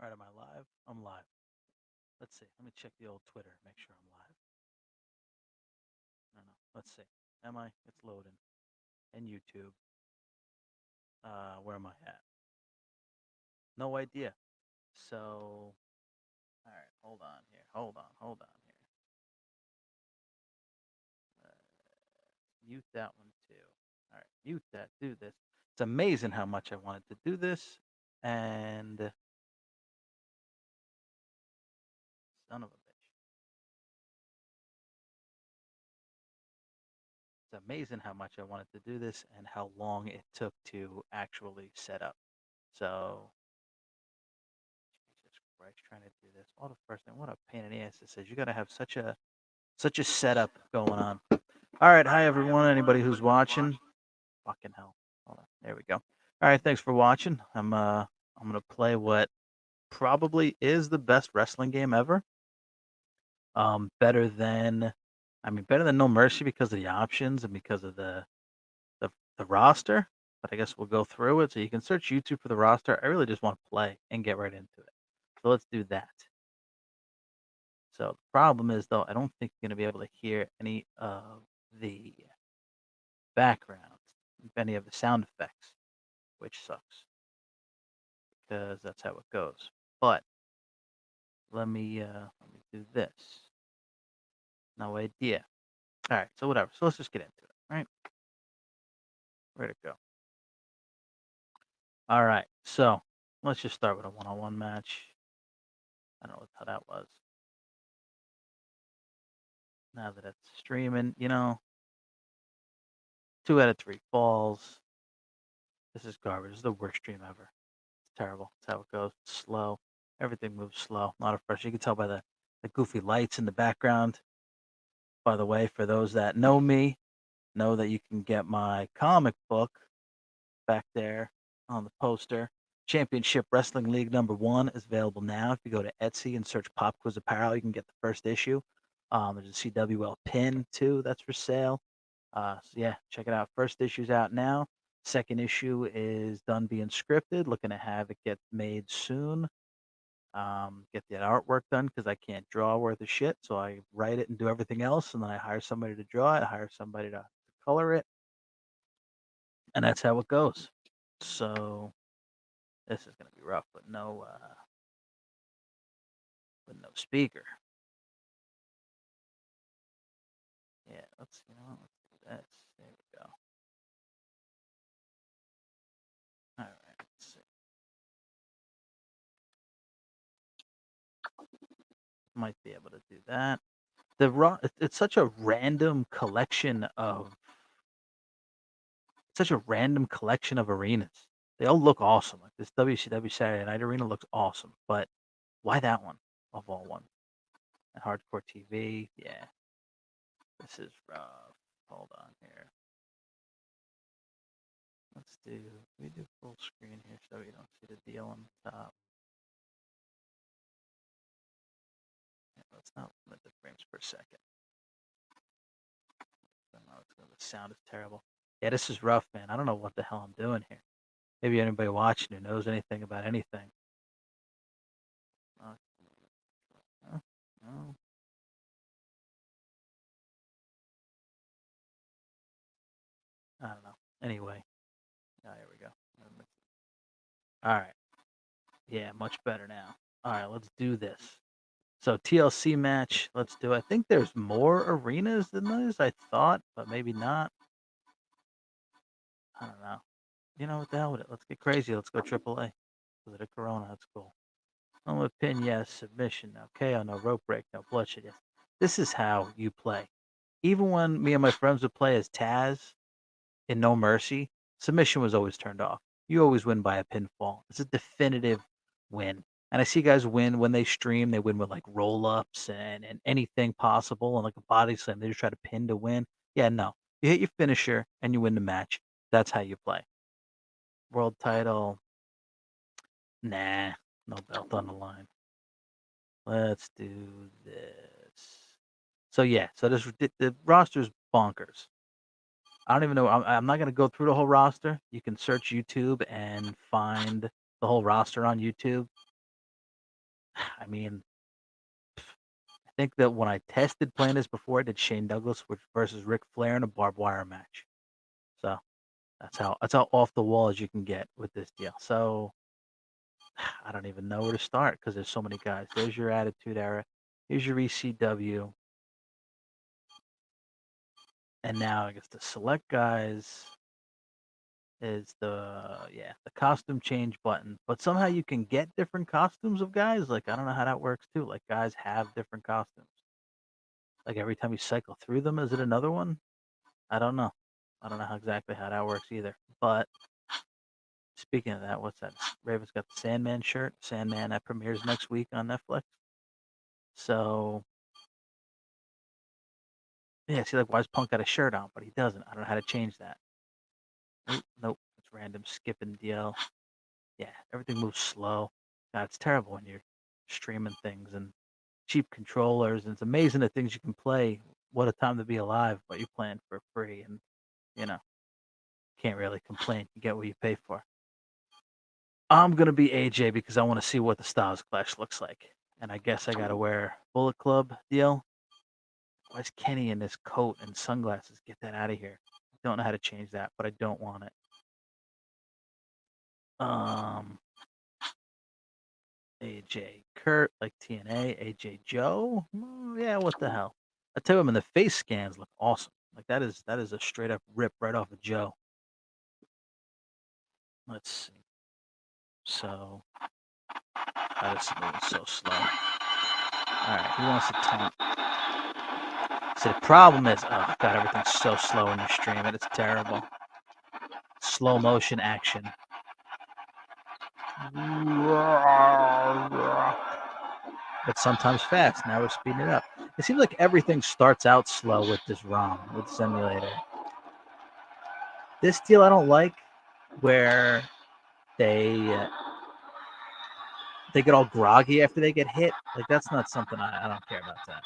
right, am I live? I'm live. Let's see. Let me check the old Twitter, make sure I'm live. I don't know. Let's see. Am I? It's loading. And YouTube. Where am I at? No idea. So, all right, hold on here. Hold on here. Mute that one too. All right, mute that. Do this. It's amazing how much I wanted to do this, and son of a bitch. It's amazing how much I wanted to do this and how long it took to actually set up. So Jesus Christ, trying to do this. All the first thing, what a pain in the ass this is. You got to have such a setup going on. All right, hi everyone. Anybody who's watching, fucking hell. Hold on, there we go. All right, thanks for watching. I'm gonna play what probably is the best wrestling game ever. Better than, I mean, better than No Mercy because of the options and because of the roster. But I guess we'll go through it. So you can search YouTube for the roster. I really just want to play and get right into it. So let's do that. So the problem is, though, I don't think you're going to be able to hear any of the background, any of the sound effects, which sucks because that's how it goes. But let me do this. No idea. All right, so whatever. So let's just get into it. All right, where'd it go? All right, so let's just start with a one-on-one match. I don't know how that was. Now that it's streaming, 2 out of 3 falls. This is garbage. This is the worst stream ever. It's terrible. That's how it goes. It's slow. Everything moves slow. A lot of pressure. You can tell by the goofy lights in the background. By the way, for those that know me, know that you can get my comic book back there on the poster. Championship Wrestling League #1 is available now. If you go to Etsy and search Pop Quiz Apparel, you can get the first issue. There's a CWL pin too that's for sale. So yeah, check it out. First issue's out now. Second issue is done being scripted. Looking to have it get made soon. Get the artwork done because I can't draw worth a shit. So I write it and do everything else, and then I hire somebody to draw it. I hire somebody to color it, and that's how it goes. So this is gonna be rough, but no speaker. Yeah, let's do this. There we go. All right, let's see. Might be able to do that. It's such a random collection of arenas. They all look awesome. Like this WCW Saturday Night Arena looks awesome, but why that one of all ones? And Hardcore TV, yeah, this is rough. Hold on here. We do full screen here so you don't see the deal on the top. Yeah, let's not limit the frames per second. The sound is terrible. Yeah, this is rough, man. I don't know what the hell I'm doing here. Maybe anybody watching who knows anything about anything. Uh, no. I don't know. Anyway, here we go. All right. Yeah, much better now. All right, let's do this. So TLC match. Let's do. I think there's more arenas than those. I thought, but maybe not. I don't know. What the hell with it? Let's get crazy. Let's go AAA. Was it a Corona? That's cool. I'm a pin, yes. Submission, no. KO, no. Rope break, no. Bloodshed, yes. This is how you play. Even when me and my friends would play as Taz in No Mercy, submission was always turned off. You always win by a pinfall. It's a definitive win. And I see guys win when they stream. They win with like roll ups and anything possible and like a body slam. They just try to pin to win. Yeah, no. You hit your finisher and you win the match. That's how you play. World title. Nah, no belt on the line. Let's do this. So yeah, so the roster's bonkers. I don't even know. I'm not gonna go through the whole roster. You can search YouTube and find the whole roster on YouTube. I mean, I think that when I tested playing this before, I did Shane Douglas versus Ric Flair in a barbed wire match. So that's how off the wall as you can get with this deal. So I don't even know where to start because there's so many guys. There's your Attitude Era. Here's your ECW. And now I guess the select guys is the costume change button. But somehow you can get different costumes of guys. Like I don't know how that works too. Like guys have different costumes. Like every time you cycle through them, is it another one? I don't know. I don't know exactly how that works either. But speaking of that, what's that? Raven's got the Sandman shirt. Sandman that premieres next week on Netflix. So yeah, see, like why is Punk got a shirt on, but he doesn't. I don't know how to change that. Nope, it's random skipping deal. Yeah, everything moves slow. God, it's terrible when you're streaming things and cheap controllers, and it's amazing the things you can play. What a time to be alive, but you're playing for free, and you know can't really complain. You get what you pay for. I'm gonna be AJ because I want to see what the Styles Clash looks like, and I guess I gotta wear Bullet Club deal. Why's Kenny in this coat and sunglasses? Get that out of here. I don't know how to change that, but I don't want it. Um, AJ Kurt, like TNA, AJ Joe. Yeah, what the hell? I tell you, him, and the face scans look awesome. Like that is a straight up rip right off of Joe. Let's see. So that is moving so slow. All right, who wants to taunt? See, the problem is, oh god, everything's so slow when you stream it. It's terrible. Slow motion action. But sometimes fast. Now we're speeding it up. It seems like everything starts out slow with this ROM, with Simulator. This deal I don't like, where they get all groggy after they get hit. Like that's not something I don't care about that.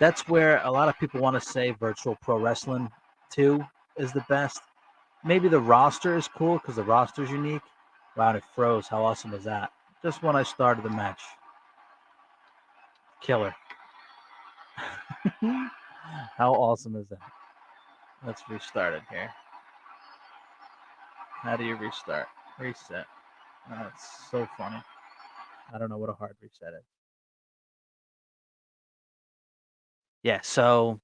That's where a lot of people want to say Virtual Pro Wrestling 2 is the best. Maybe the roster is cool because the roster is unique. Wow, it froze. How awesome is that? Just when I started the match. Killer. How awesome is that? Let's restart it here. How do you restart? Reset. Oh, that's so funny. I don't know what a hard reset is. Yeah, so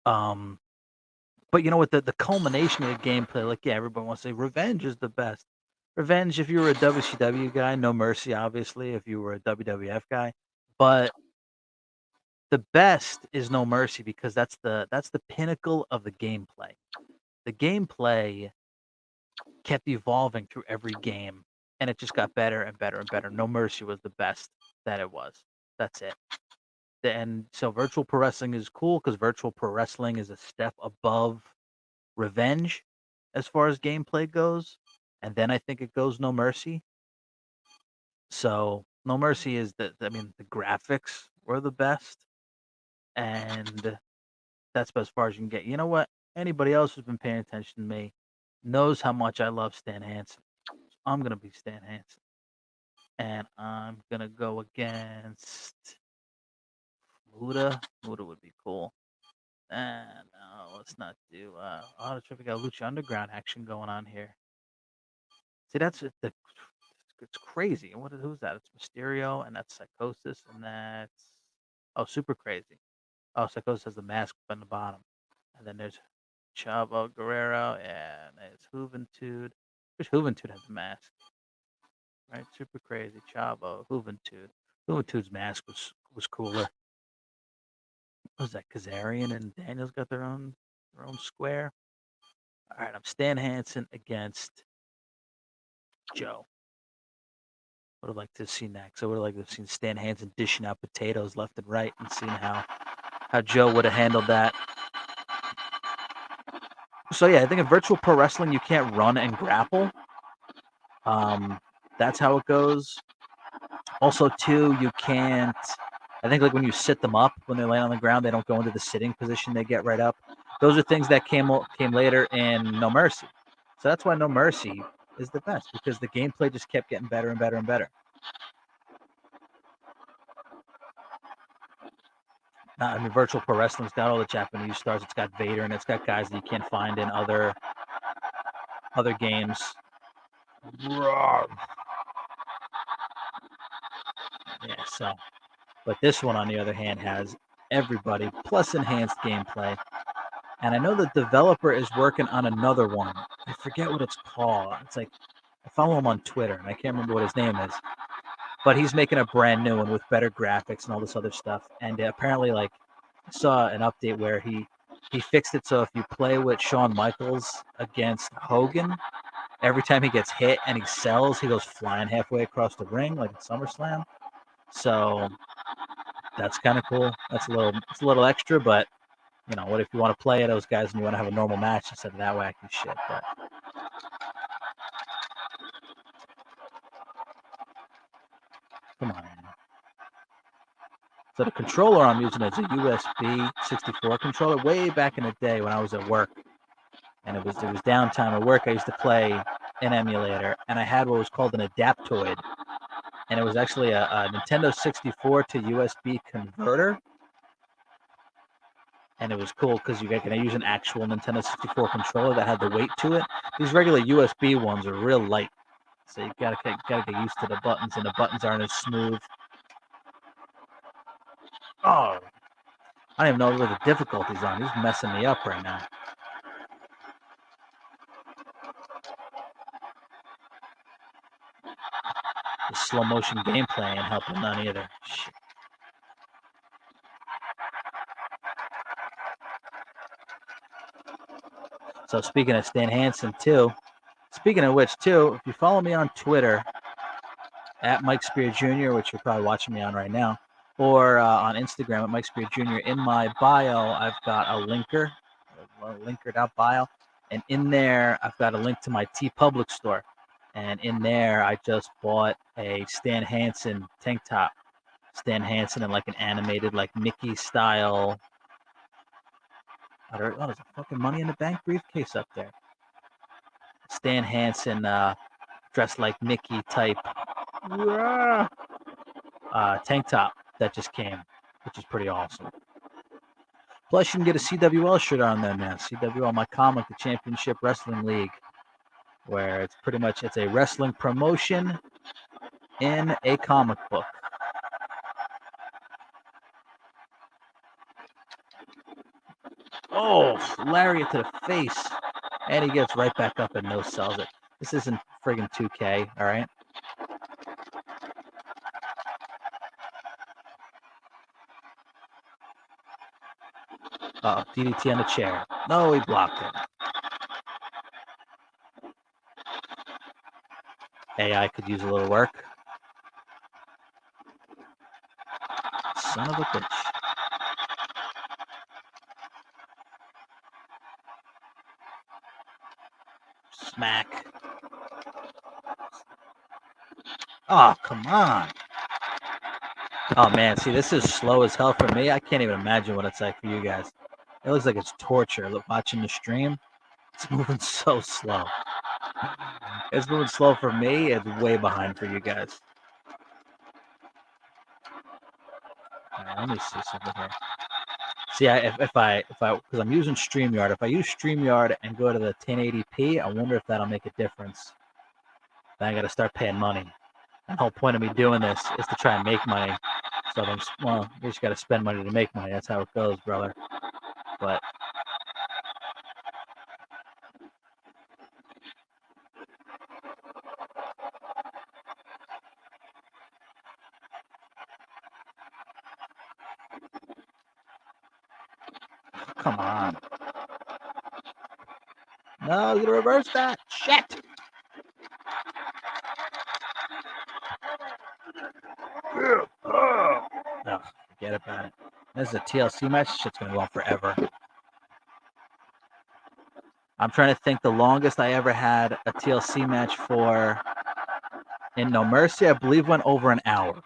but you know what, the culmination of the gameplay, like yeah, everybody wants to say Revenge is the best. Revenge, if you were a WCW guy, No Mercy, obviously, if you were a WWF guy. But the best is No Mercy because that's the pinnacle of the gameplay. The gameplay kept evolving through every game, and it just got better and better and better. No Mercy was the best that it was. That's it. And so Virtual Pro Wrestling is cool because Virtual Pro Wrestling is a step above Revenge as far as gameplay goes, and then I think it goes No Mercy. So No Mercy is the graphics were the best, and that's about as far as you can get. You know what? Anybody else who's been paying attention to me knows how much I love Stan Hansen. I'm gonna be Stan Hansen, and I'm gonna go against Muda. Muda would be cool. No, let's not do. Oh, we got Lucha Underground action going on here. See, that's it. It's crazy. Who's that? It's Mysterio, and that's Psychosis, and that's Super Crazy. Oh, Psychosis has the mask on the bottom, and then there's Chavo Guerrero, and it's Juventud. Which Juventud has the mask, right? Super Crazy, Chavo, Juventud. Juventud's mask was cooler. What was that? Kazarian and Daniels got their own square. All right, I'm Stan Hansen against Joe. Would have liked to have seen that because I would have liked to have seen Stan Hansen dishing out potatoes left and right and seeing how Joe would have handled that. So yeah, I think in Virtual Pro Wrestling you can't run and grapple. That's how it goes. Also, too, you can't. I think like when you sit them up, when they land on the ground, they don't go into the sitting position; they get right up. Those are things that came later in No Mercy. So that's why No Mercy is the best, because the gameplay just kept getting better and better and better. I mean, Virtual Pro Wrestling's got all the Japanese stars. It's got Vader, and it's got guys that you can't find in other games. Yeah, so. But this one, on the other hand, has everybody, plus enhanced gameplay. And I know the developer is working on another one. I forget what it's called. It's like, I follow him on Twitter, and I can't remember what his name is. But he's making a brand new one with better graphics and all this other stuff. And apparently, like, I saw an update where he fixed it so if you play with Shawn Michaels against Hogan, every time he gets hit and he sells, he goes flying halfway across the ring like at SummerSlam. So that's kind of cool. It's a little extra, but you know, what if you want to play those guys and you want to have a normal match instead of that wacky shit? But come on. So the controller I'm using is a USB 64 controller. Way back in the day when I was at work, and it was downtime at work, I used to play an emulator, and I had what was called an Adaptoid, and it was actually a Nintendo 64 to USB converter. And it was cool because you can use an actual Nintendo 64 controller that had the weight to it. These regular USB ones are real light, so you gotta get used to the buttons, and the buttons aren't as smooth. Oh, I don't even know where the difficulty's on. He's messing me up right now. The slow motion gameplay ain't helping none either. Shit. So speaking of Stan Hansen too, speaking of which too, if you follow me on Twitter at Mike Spear Jr., which you're probably watching me on right now, or on Instagram at Mike Spear Jr., in my bio I've got a linkered out bio, and in there I've got a link to my TeePublic store, and in there I just bought a Stan Hansen tank top. Stan Hansen in like an animated, like Mickey style. Oh, there's a fucking Money in the Bank briefcase up there. Stan Hansen dressed like Mickey type tank top that just came, which is pretty awesome. Plus, you can get a CWL shirt on there, man. CWL, my comic, the Championship Wrestling League, where it's a wrestling promotion in a comic book. Oh, lariat to the face. And he gets right back up and no sells it. This isn't friggin' 2K, all right? DDT on the chair. No, he blocked it. AI could use a little work. Son of a bitch. Smack. Oh, come on. Oh, man. See, this is slow as hell for me. I can't even imagine what it's like for you guys. It looks like it's torture. Look, watching the stream, it's moving so slow. It's moving slow for me. It's way behind for you guys. All right, let me see something here. See, if I because I'm using StreamYard. If I use StreamYard and go to the 1080p, I wonder if that'll make a difference. Then I got to start paying money. The whole point of me doing this is to try and make money. So you just got to spend money to make money. That's how it goes, brother. But come on. No, you gotta reverse that. Shit. No, forget about it. This is a TLC match. Shit's gonna go on forever. I'm trying to think the longest I ever had a TLC match for in No Mercy, I believe went over an hour.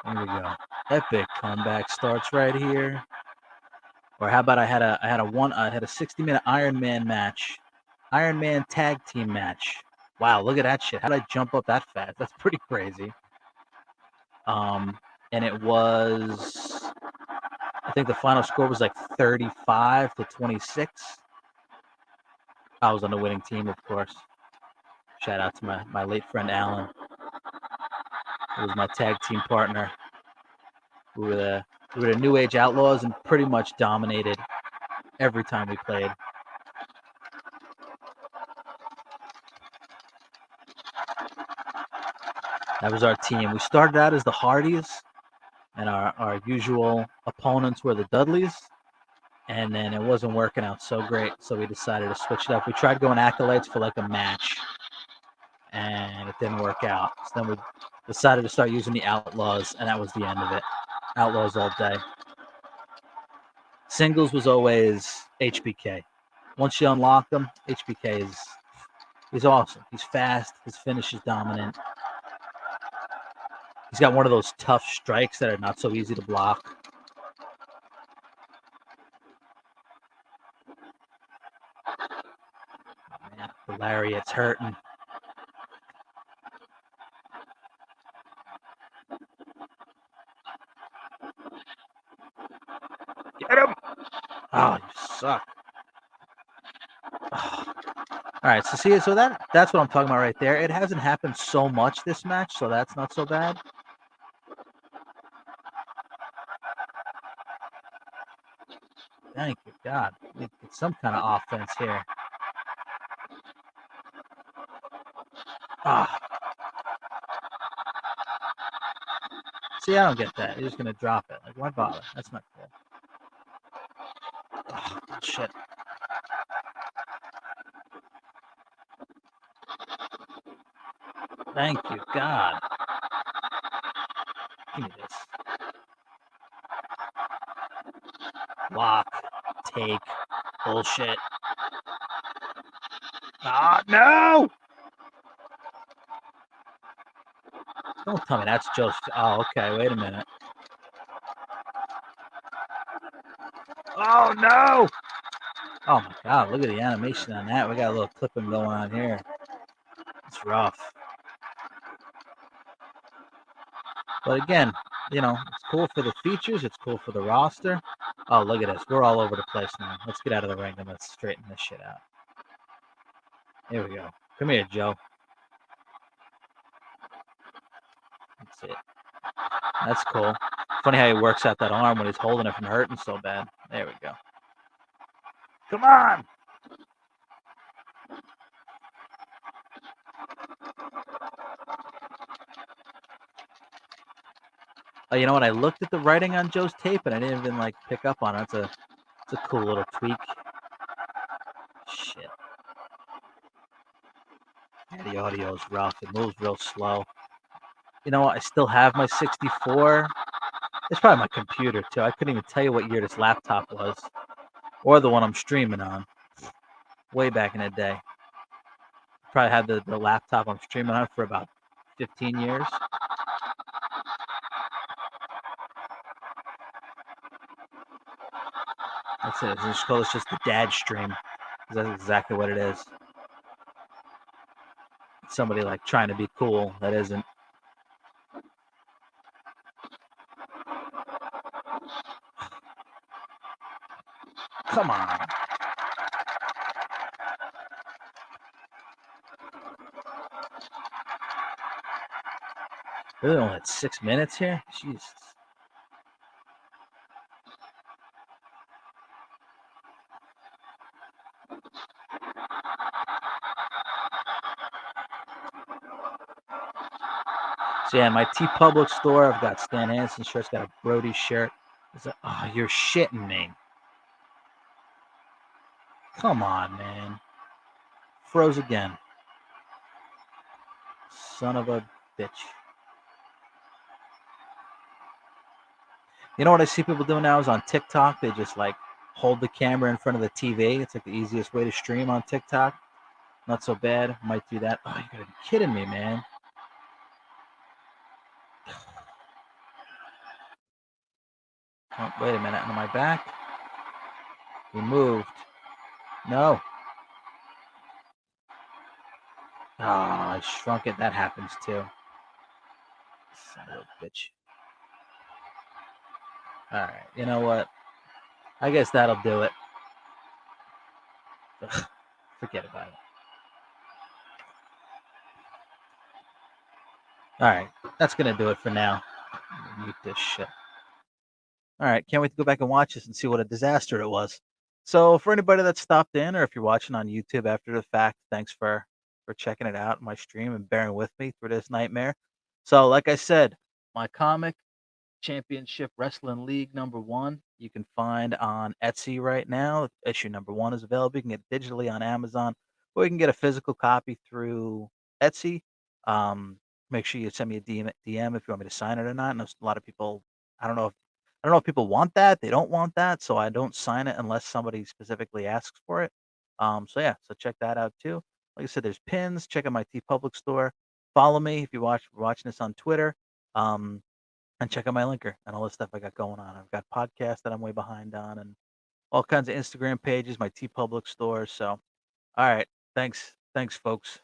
Here we go. Epic comeback starts right here. Or how about I had a 60-minute Iron Man match, Iron Man tag team match. Wow, look at that shit. How did I jump up that fast? That's pretty crazy. And it was, I think the final score was like 35-26. I was on the winning team, of course. Shout out to my late friend Alan, who was my tag team partner. We were the New Age Outlaws and pretty much dominated every time we played. That was our team. We started out as the Hardys, and our usual opponents were the Dudleys. And then it wasn't working out so great, so we decided to switch it up. We tried going Acolytes for like a match, and it didn't work out. So then we decided to start using the Outlaws, and that was the end of it. Outlaws all day. Singles was always HBK. Once you unlock him, HBK he's awesome. He's fast. His finish is dominant. He's got one of those tough strikes that are not so easy to block. Oh, man, the lariat's hurting. Get him! Oh, you suck. Oh. All right, so that's what I'm talking about right there. It hasn't happened so much this match, so that's not so bad. Thank you, God. Get some kind of offense here. Ah. See, I don't get that. You're just gonna drop it. Like, why bother? That's not cool. Oh, shit. Thank you, God. Give me this. Lock. Take. Bullshit. Ah, no! Don't tell me that's Joe's. Oh, okay. Wait a minute. Oh, no! Oh, my God. Look at the animation on that. We got a little clipping going on here. It's rough. But again, it's cool for the features. It's cool for the roster. Oh, look at this. We're all over the place now. Let's get out of the ring and let's straighten this shit out. Here we go. Come here, Joe. That's it. That's cool. Funny how he works out that arm when he's holding it from hurting so bad. There we go. Come on! Oh, you know what? I looked at the writing on Joe's tape and I didn't even pick up on it. It's a cool little tweak. Shit. Yeah, the audio is rough. It moves real slow. You know what? I still have my 64. It's probably my computer too. I couldn't even tell you what year this laptop was, or the one I'm streaming on. Way back in the day. Probably had the laptop I'm streaming on for about 15 years. That's it. Let's call this just the dad stream. That's exactly what it is. Somebody trying to be cool that isn't. Come on. Really only had 6 minutes here? Jesus. So yeah, my TeePublic store, I've got Stan Hansen shirts, got a Brody shirt. Oh, you're shitting me. Come on, man. Froze again. Son of a bitch. You know what I see people doing now is on TikTok, they just hold the camera in front of the TV. It's the easiest way to stream on TikTok. Not so bad. Might do that. Oh, you gotta be kidding me, man. Oh, wait a minute. On my back? He moved. No. Ah, I shrunk it. That happens too. Son of a bitch. All right. You know what? I guess that'll do it. Ugh, forget about it. All right. That's going to do it for now. Mute this shit. All right. Can't wait to go back and watch this and see what a disaster it was. So for anybody that stopped in or if you're watching on YouTube after the fact, thanks for checking it out, my stream, and bearing with me through this nightmare. So like I said, my comic Championship Wrestling League #1 you can find on Etsy right now. Issue #1 is available. You can get it digitally on Amazon, or you can get a physical copy through Etsy. Um, Make sure you send me a DM if you want me to sign it or not. I know a lot of people. I don't know if people want that. They don't want that, so I don't sign it unless somebody specifically asks for it. So yeah, so check that out too. Like I said, there's pins. Check out my T Public store. Follow me if you watching this on Twitter. Um, and check out my linker and all the stuff I got going on. I've got podcasts that I'm way behind on and all kinds of Instagram pages, my T Public store. So, all right. Thanks. Thanks, folks.